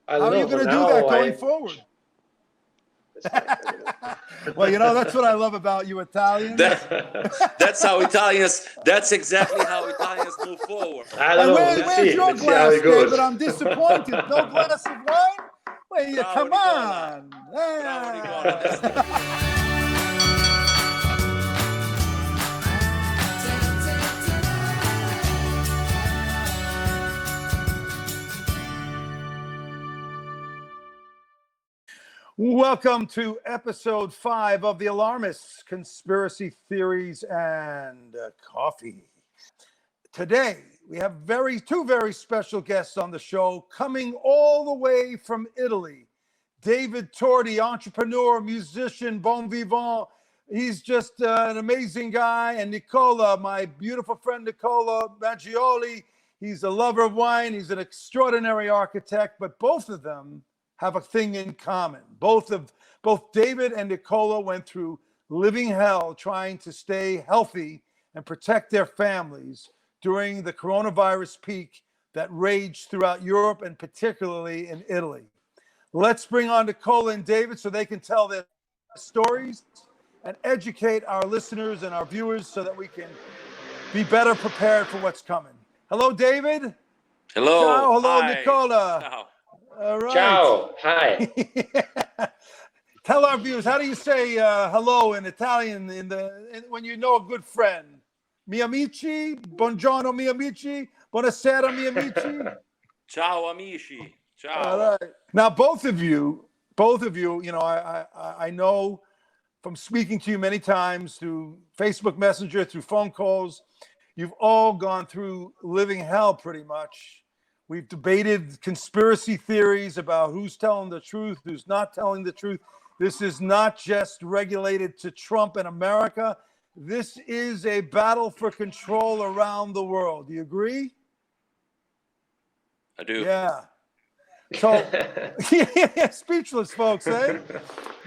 I How don't are you know. For going to do now, that going forward? That's fine. I don't know. Well, that's what I love about you Italians. That's how Italians. That's exactly how Italians move forward. I don't know. Let's Where's see. your Let's see how glass, it goes. David? I'm disappointed. No glass of wine? Wait, Bravo, come Nicola. on. Bravo, Nicola. Welcome to episode 5 of The Alarmists, Conspiracy Theories and Coffee. Today, we have two very special guests on the show, coming all the way from Italy. David Tordi, entrepreneur, musician, bon vivant. He's just an amazing guy. And Nicola, my beautiful friend Nicola Maggiaioli. He's a lover of wine. He's an extraordinary architect, but both of them have a thing in common. Both David and Nicola went through living hell trying to stay healthy and protect their families during the coronavirus peak that raged throughout Europe and particularly in Italy. Let's bring on Nicola and David so they can tell their stories and educate our listeners and our viewers so that we can be better prepared for what's coming. Hello, David. Hello. Ciao. Hello, Hi. Nicola. Ciao. All right. Ciao. Hi. Tell our viewers, how do you say hello in Italian when you know a good friend? Mi amici, buongiorno mi amici, buonasera mi amici. Ciao amici. Ciao. All right. Now, both of you, I know from speaking to you many times through Facebook Messenger, through phone calls, you've all gone through living hell pretty much. We've debated conspiracy theories about who's telling the truth, who's not telling the truth. This is not just regulated to Trump and America. This is a battle for control around the world. Do you agree? I do. Yeah. So, speechless, folks, eh?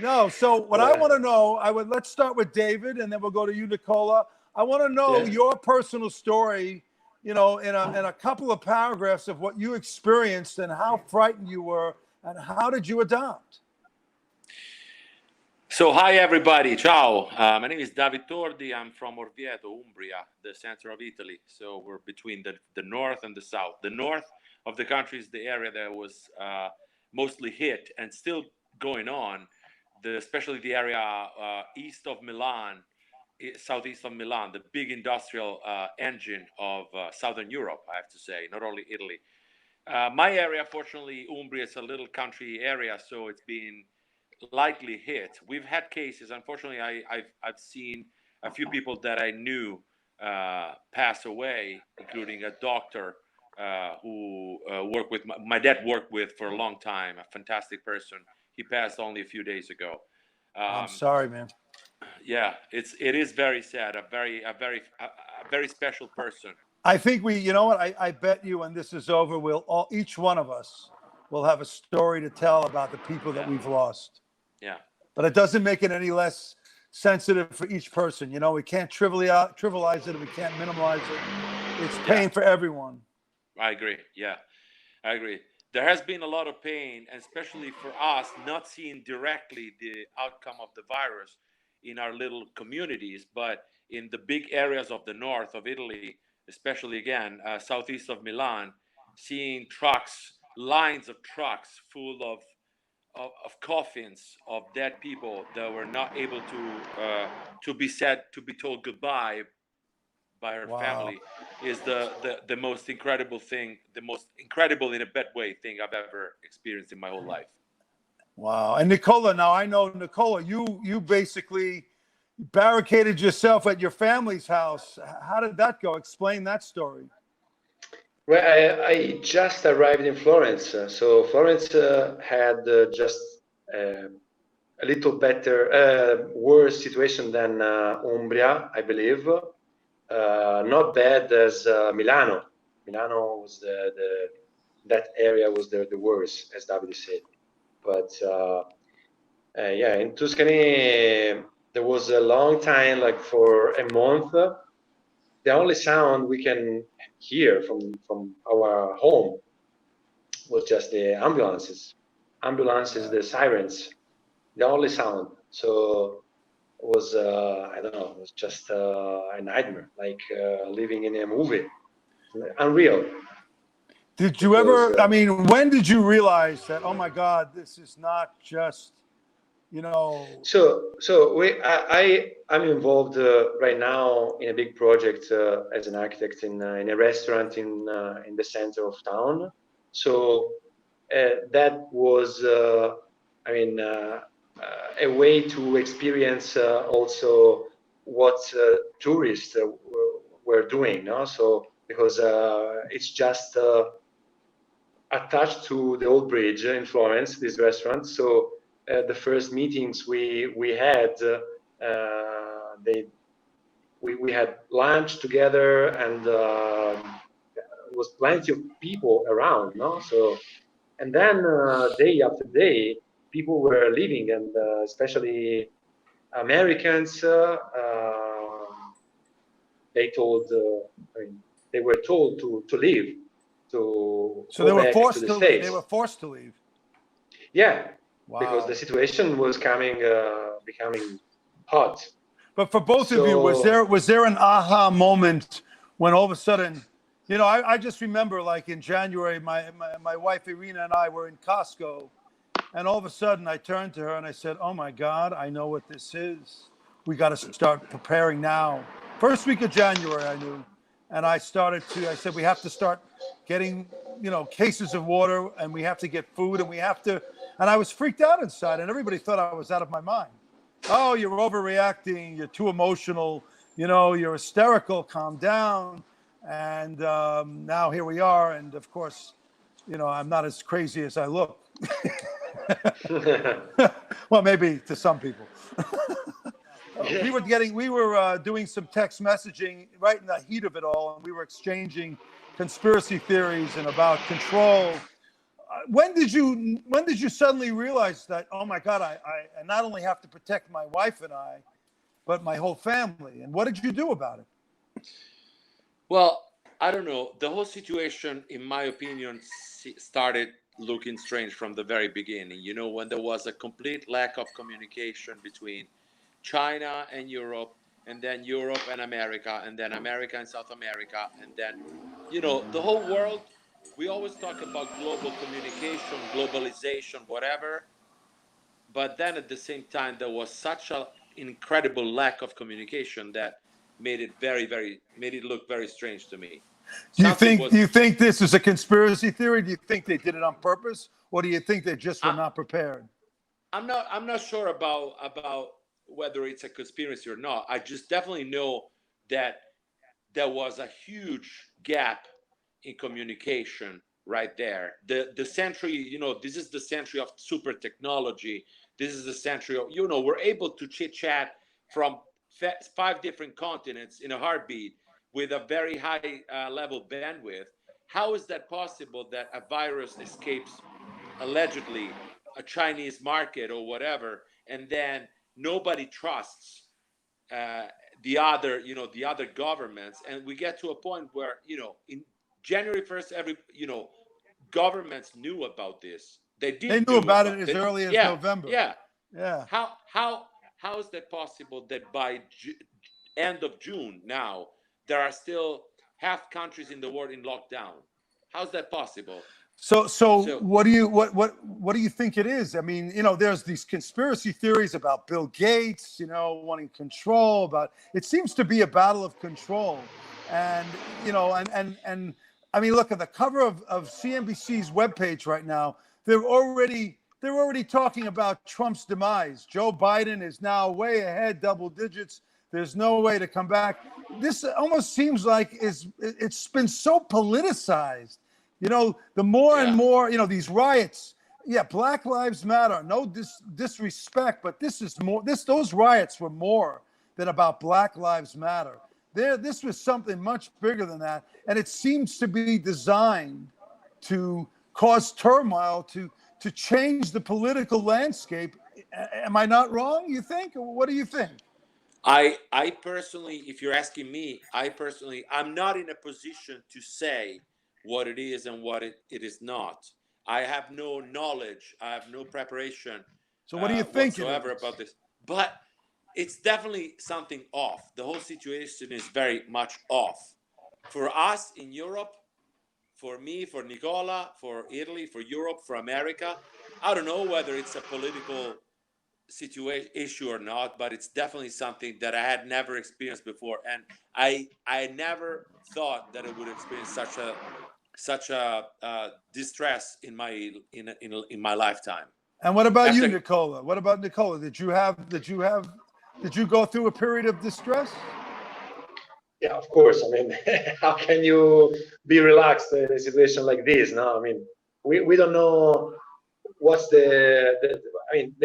No. So, what I want to know, let's start with David, and then we'll go to you, Nicola. I want to know your personal story, in a couple of paragraphs of what you experienced and how frightened you were, and how did you adopt? So, hi everybody. Ciao. My name is David Tordi. I'm from Orvieto, Umbria, the center of Italy. So we're between the north and the south. The north of the country is the area that was mostly hit and still going on, especially the area east of Milan, southeast of Milan, the big industrial engine of Southern Europe, I have to say, not only Italy. My area, fortunately, Umbria is a little country area, so it's been lightly hit. We've had cases. Unfortunately, I've seen a few people that I knew pass away, including a doctor who worked with my dad worked with for a long time. A fantastic person. He passed only a few days ago. I'm sorry, man. Yeah, it is very sad. A very special person. I think I bet you when this is over, each one of us will have a story to tell about the people that we've lost. Yeah. But it doesn't make it any less sensitive for each person. We can't trivialize it, and we can't minimize it. It's pain for everyone. I agree. Yeah, I agree. There has been a lot of pain, especially for us, not seeing directly the outcome of the virus in our little communities, but in the big areas of the north of Italy, especially again, southeast of Milan, seeing lines of trucks full of coffins of dead people that were not able to be told goodbye by her family is the most incredible thing, the most incredible in a bad way thing I've ever experienced in my whole life. Wow. And Nicola, now I know, Nicola, you basically barricaded yourself at your family's house. How did that go? Explain that story. Well, I just arrived in Florence. So Florence had just a little better, worse situation than Umbria, I believe. Not bad as Milano. Milano was that area was the worst, as David said. But in Tuscany, there was a long time, like for a month. The only sound we can hear from our home was just the ambulances, the sirens, the only sound. So it was I don't know, it was just a nightmare, like living in a movie, unreal. Did you ever? I mean, when did you realize that? Oh my God, this is not just, you know. I'm involved right now in a big project as an architect in a restaurant in the center of town. So that was, I mean, a way to experience also what tourists were doing. No, so because it's just attached to the old bridge in Florence, this restaurant. So the first meetings we had, we had lunch together, and was plenty of people around, no? So, and then day after day, people were leaving, and especially Americans. They told, I mean, they were told to leave, to So go they were back forced to the to States. leave. They were forced to leave. Yeah, Wow. because the situation was becoming hot. But for both of you, was there an aha moment when all of a sudden, you know, I just remember like in January, my wife Irina and I were in Costco, and all of a sudden I turned to her and I said, "Oh my God, I know what this is. We got to start preparing now." First week of January, I knew, and I said, we have to start getting, you know, cases of water, and we have to get food, and we have to. And I was freaked out inside, and everybody thought I was out of my mind. Oh, you're overreacting. You're too emotional. You know, you're hysterical. Calm down. And now here we are. And of course, you know, I'm not as crazy as I look. Well, maybe to some people. We were doing some text messaging right in the heat of it all, and we were exchanging conspiracy theories and about control. When did you suddenly realize that, oh my God, I not only have to protect my wife and I, but my whole family? And what did you do about it? Well, I don't know. The whole situation, in my opinion, started looking strange from the very beginning. You know, when there was a complete lack of communication between China and Europe, and then Europe and America, and then America and South America, and then, you know, the whole world. We always talk about global communication, globalization, whatever. But then at the same time, there was such an incredible lack of communication that made it look very strange to me. Do you think this is a conspiracy theory? Do you think they did it on purpose, or do you think they just were not prepared? I'm not sure about whether it's a conspiracy or not. I just definitely know that there was a huge gap in communication right there. The century, you know, this is the century of super technology. This is the century of, you know, we're able to chit chat from 5 different continents in a heartbeat with a very high level bandwidth. How is that possible that a virus escapes allegedly a Chinese market or whatever, and then nobody trusts the other governments, and we get to a point where, you know, in January 1st, governments knew about this. They knew about it as early as November. Yeah. How is that possible that by end of June now there are still half countries in the world in lockdown? How's that possible? So what do you think it is? I mean, you know, there's these conspiracy theories about Bill Gates, you know, wanting control. About it seems to be a battle of control, and you know, and I mean, look at the cover of CNBC's webpage right now. They're already talking about Trump's demise. Joe Biden is now way ahead, double digits. There's no way to come back. This almost seems like it's been so politicized. You know, the more and more, you know, these riots. Yeah, Black Lives Matter. No disrespect, but this is more. Those riots were more than about Black Lives Matter. This was something much bigger than that, and it seems to be designed to cause turmoil, to change the political landscape. Am I not wrong? You think? What do you think? I personally, if you're asking me, I'm not in a position to say what it is and what it is not. I have no knowledge. I have no preparation. So what do you think whatsoever about this? But it's definitely something off. The whole situation is very much off. For us in Europe, for me, for Nicola, for Italy, for Europe, for America, I don't know whether it's a political situation issue or not, but it's definitely something that I had never experienced before, and I never thought that I would experience such a distress in my lifetime. And what about you, Nicola? What about Nicola? Did you go through a period of distress? Yeah, of course. I mean, how can you be relaxed in a situation like this? No, I mean, we don't know what's the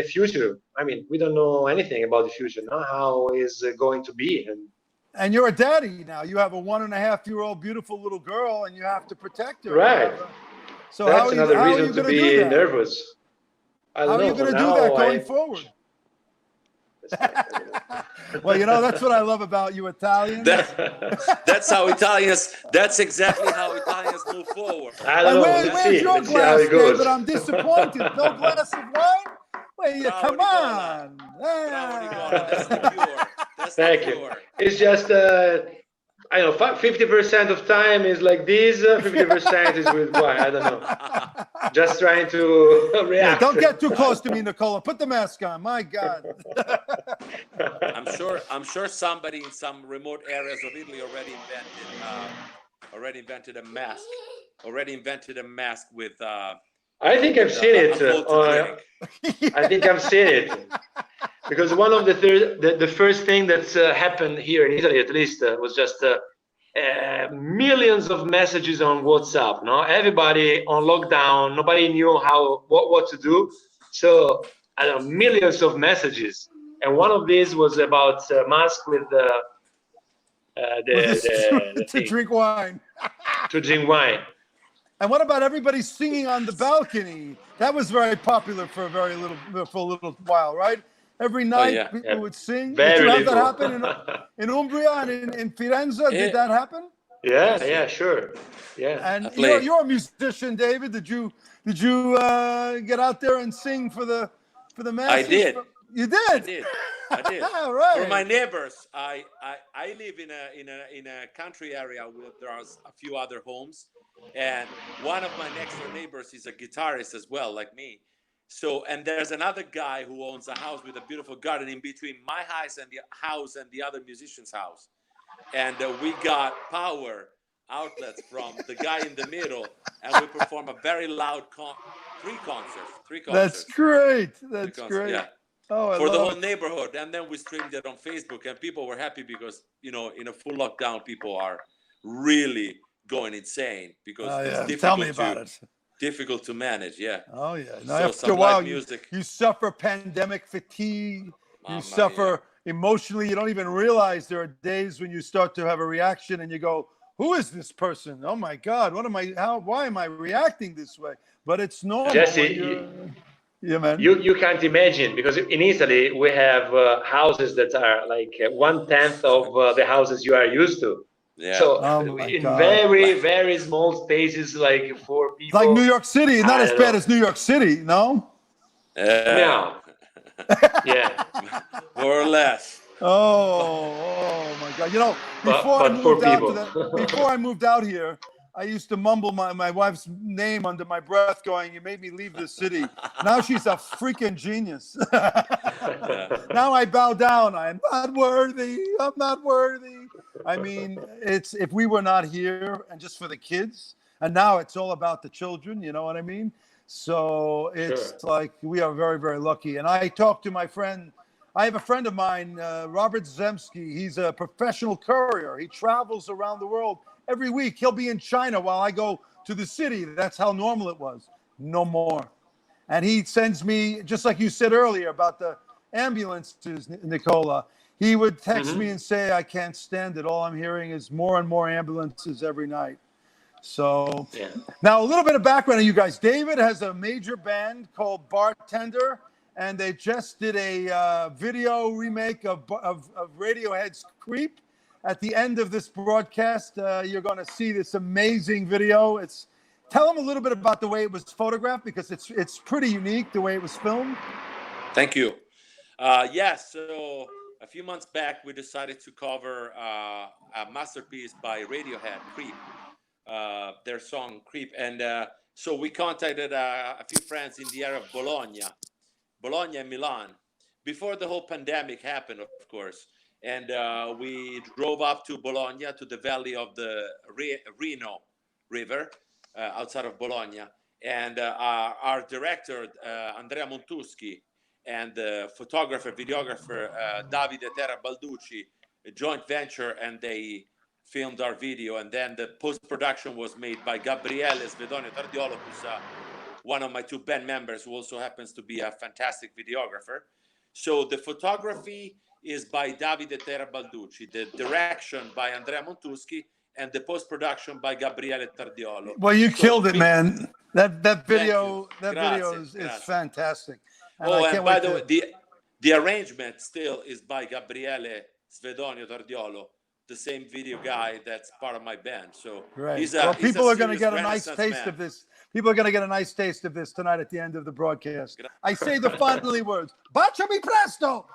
future. I mean, we don't know anything about the future. No, how is it going to be? And you're a daddy now. You have a 1.5-year-old beautiful little girl, and you have to protect her. Right. So that's another reason to be nervous. How are you going to do that going forward? Well, that's what I love about you Italians. That's how Italians. That's exactly how Italians move forward. I don't know. Where's your glass, David? I'm disappointed. No glass of wine? Wait, come on. That's the cure. Thank you. It's just, I don't know, 50% of time is like this, 50% is with wine. I don't know. Just trying to react. Don't get too close to me, Nicola. Put the mask on. My God. I'm sure somebody in some remote areas of Italy already invented a mask. Already invented a mask with. I think I've seen it. I think I've seen it. Because one of the first thing that's happened here in Italy, at least, was just millions of messages on WhatsApp. No, everybody on lockdown. Nobody knew what to do. So I don't know, millions of messages, and one of these was about mask with to drink wine. To drink wine. And what about everybody singing on the balcony? That was very popular for a little while, right? Every night people would sing. Did you have that happen in Umbria and in Firenze? Did that happen? Yeah, sure. Yeah. And you're a musician, David. Did you get out there and sing for the masses? I did. You did. I did. Right. For my neighbors, I live in a country area where there are a few other homes, and one of my next door neighbors is a guitarist as well, like me. So, and there's another guy who owns a house with a beautiful garden in between my house and the other musician's house. And we got power outlets from the guy in the middle, and we perform a very loud three concerts. That's great. That's great. Yeah. Oh, for the whole neighborhood. And then we streamed it on Facebook, and people were happy because, in a full lockdown, people are really going insane because it's difficult to manage. Yeah. Oh yeah. Now, so after a while, you suffer pandemic fatigue. You suffer emotionally. You don't even realize there are days when you start to have a reaction, and you go, "Who is this person? Oh my God! Why am I reacting this way?" But it's normal. Jesse, yeah, man. You can't imagine, because in Italy we have houses that are like 1/10 of the houses you are used to. Yeah. So in very, very small spaces, like for people. Like New York City, not as bad as New York City, no? No. Yeah. More or less. Oh my God! Before I moved out here, I used to mumble my wife's name under my breath, going, "You made me leave the city." Now she's a freaking genius. Now I bow down. I'm not worthy. I'm not worthy. I mean, it's if we were not here and just for the kids, and now it's all about the children. You know what I mean? So it's like we are very, very lucky. And I talked to my friend. I have a friend of mine, Robert Zemsky. He's a professional courier. He travels around the world. Every week, he'll be in China while I go to the city. That's how normal it was. No more. And he sends me, just like you said earlier about the ambulances, Nicola, he would text me and say, "I can't stand it. All I'm hearing is more and more ambulances every night." So now a little bit of background on you guys. David has a major band called Bartender, and they just did a video remake of Radiohead's Creep. At the end of this broadcast, you're going to see this amazing video. Tell them a little bit about the way it was photographed, because it's pretty unique the way it was filmed. Thank you. Yes, so a few months back, we decided to cover a masterpiece by Radiohead, Creep, their song Creep. And so we contacted a few friends in the area of Bologna and Milan, before the whole pandemic happened, of course. And we drove up to Bologna, to the valley of the Reno River, outside of Bologna. And our director, Andrea Montuschi, and the photographer, videographer, Davide Terra Balducci, a joint venture, and they filmed our video. And then the post-production was made by Gabriele Svedonio Tardiolo, who's one of my two band members, who also happens to be a fantastic videographer. So the photography is by Davide Terra Balducci, the direction by Andrea Montuschi, and the post-production by Gabriele Tardiolo. Well, you killed it, man. That video is fantastic. And by the way, the arrangement still is by Gabriele Svedonio Tardiolo, the same video guy that's part of my band. So people are going to get a nice taste of this. People are going to get a nice taste of this tonight at the end of the broadcast. I say the finally words. Baciami presto!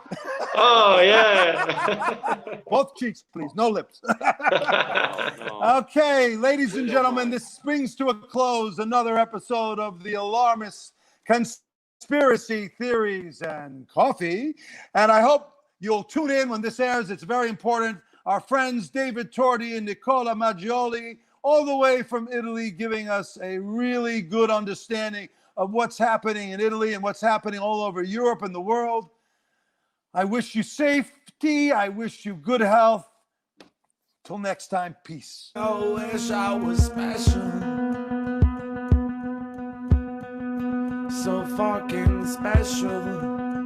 Oh, yeah. Both cheeks, please. No lips. No. Okay, ladies and gentlemen, this brings to a close another episode of The Alarmist Conspiracy Theories and Coffee. And I hope you'll tune in when this airs. It's very important. Our friends David Tordi and Nicola Maggiaioli, all the way from Italy, giving us a really good understanding of what's happening in Italy and what's happening all over Europe and the world. I wish you safety. I wish you good health. Till next time, peace. I wish I was special, so fucking special.